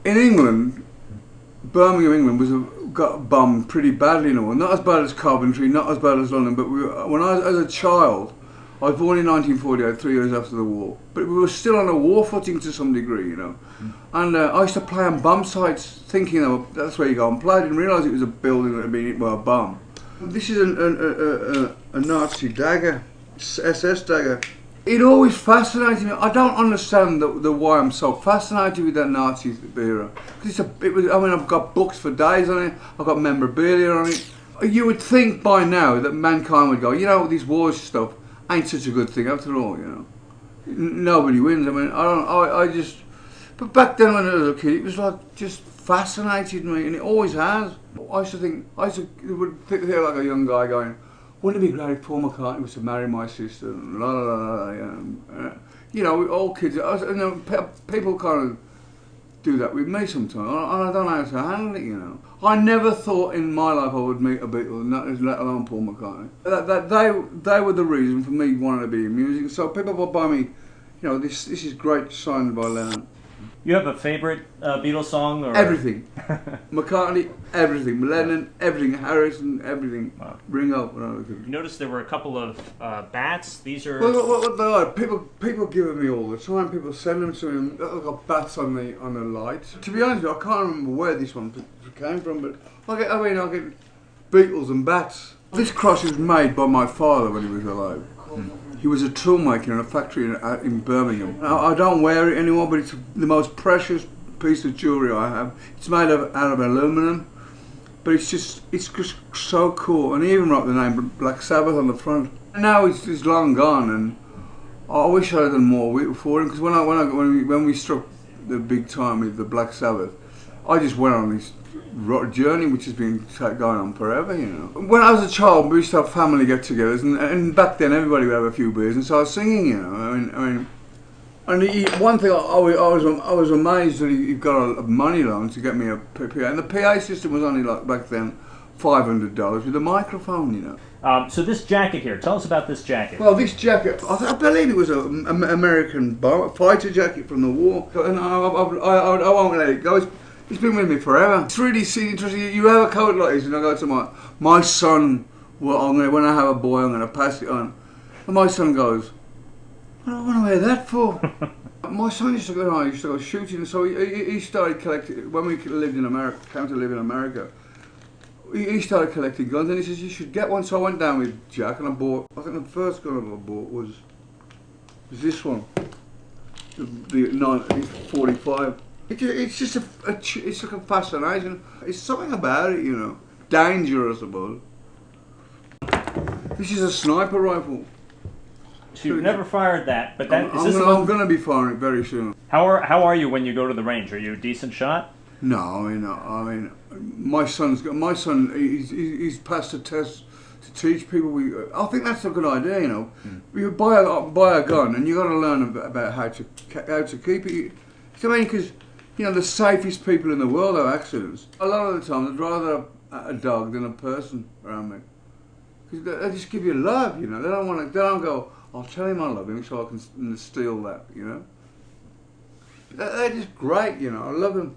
In England, Birmingham, England got bombed pretty badly and all. Not as bad as Coventry, not as bad as London, but when I was as a child, I was born in 1948, 3 years after the war, but we were still on a war footing to some degree, you know. And I used to play on bomb sites, thinking that's where you go and play. I didn't realise it was a building that had been hit by a bomb. This is a Nazi dagger, SS dagger. It always fascinated me. I don't understand the why I'm so fascinated with that Nazi era. I mean, I've got books for days on it. I've got memorabilia on it. You would think by now that mankind would go, you know, this war stuff ain't such a good thing after all. You know, nobody wins. I mean, I just. But back then when I was a kid, it was like just fascinated me, and it always has. I used to think like a young guy going, wouldn't it be great if Paul McCartney was to marry my sister? And la la la la. You know, all kids. People kind of do that with me sometimes, and I don't know how to handle it. You know, I never thought in my life I would meet a Beatle, let alone Paul McCartney. They were the reason for me wanting to be in music. So people will buy me, you know, this is great signed by Lennon. You have a favorite Beatles song? Or? Everything. McCartney, everything. Lennon, everything. Harrison, everything. Wow. Ringo. You noticed there were a couple of bats. These are... What they are, people give them me all the time. People send them to me. I've got bats on the light. To be honest with you, I can't remember where this one came from, but I get Beatles and bats. This cross was made by my father when he was alive. He was a toolmaker in a factory in Birmingham. I don't wear it anymore, but it's the most precious piece of jewellery I have. It's made out of aluminium, but it's just so cool. And he even wrote the name Black Sabbath on the front. And now it's long gone, and I wish I had done more for him, because when we struck the big time with the Black Sabbath, I just went on this journey which has been going on forever, you know. When I was a child, we used to have family get-togethers, and back then everybody would have a few beers and start singing, you know. I mean, one thing I was amazed that he got a money loan to get me a PA, and the PA system was only like back then $500 with a microphone, you know. So this jacket here, tell us about this jacket. Well, this jacket, I believe it was an American fighter jacket from the war, and I won't let it go. It's been with me forever. It's really interesting. You have a coat like this, and I go to my son. Well, when I have a boy, I'm going to pass it on. And my son goes, "What do I want to wear that for?" My son used to go shooting, so he started collecting. When we lived in America, came to live in America, he started collecting guns, and he says, "You should get one." So I went down with Jack, and I bought. I think the first gun I bought was this one, the 45. It's just it's like a fascination. It's something about it, you know. Danger, I suppose. This is a sniper rifle. So you've never fired that, but that I'm going to be firing it very soon. How are you when you go to the range? Are you a decent shot? No, I mean, my son, he's passed a test to teach people. I think that's a good idea, you know. You buy a gun, and you got to learn about how to keep it. I mean, because, you know, the safest people in the world have accidents. A lot of the time, I'd rather have a dog than a person around me. Because they just give you love, you know. They don't go, I'll tell him I love him so I can steal that, you know. They're just great, you know. I love them.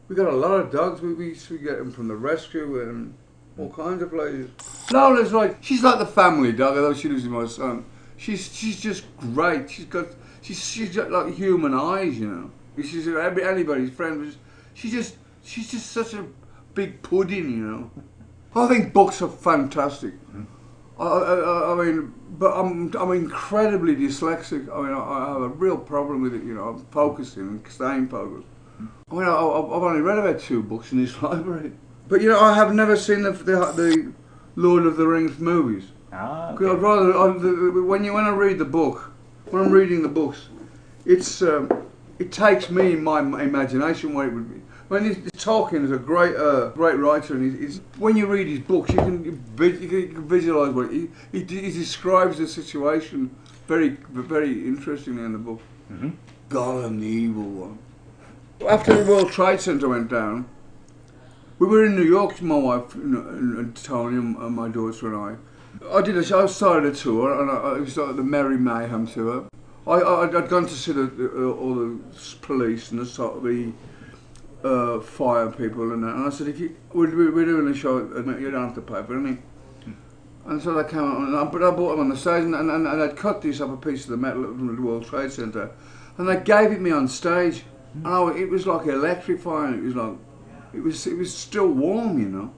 We got a lot of dogs. We used to get them from the rescue and all kinds of places. Lola's she's like the family dog, although she lives with my son. She's just great. She's got like human eyes, you know. She's anybody's friend, but she's just such a big pudding, you know. I think books are fantastic. I mean, but I'm incredibly dyslexic. I mean, I have a real problem with it, you know. I'm focusing and staying focused. I mean, I've only read about 2 books in this library, but you know, I have never seen the Lord of the Rings movies. Ah, okay. I'd rather when I read the book, when I'm reading the books, it takes me in my imagination what it would be. When Tolkien is a great writer, and when you read his books, you can visualise what he describes the situation very, very interestingly in the book. Gollum, the evil one. After the World Trade Center went down, we were in New York, my wife and Tony and my daughter and I. I started a tour, and it was like the Merry Mayhem tour. I'd gone to see all the police and the fire people and that, and I said, if you we're doing a show, you don't have to pay for anything. And so they came out, but I bought them on the stage, and they'd cut this up a piece of the metal from the World Trade Centre, and they gave it me on stage, and it was like electrifying. It was like, it was still warm, you know.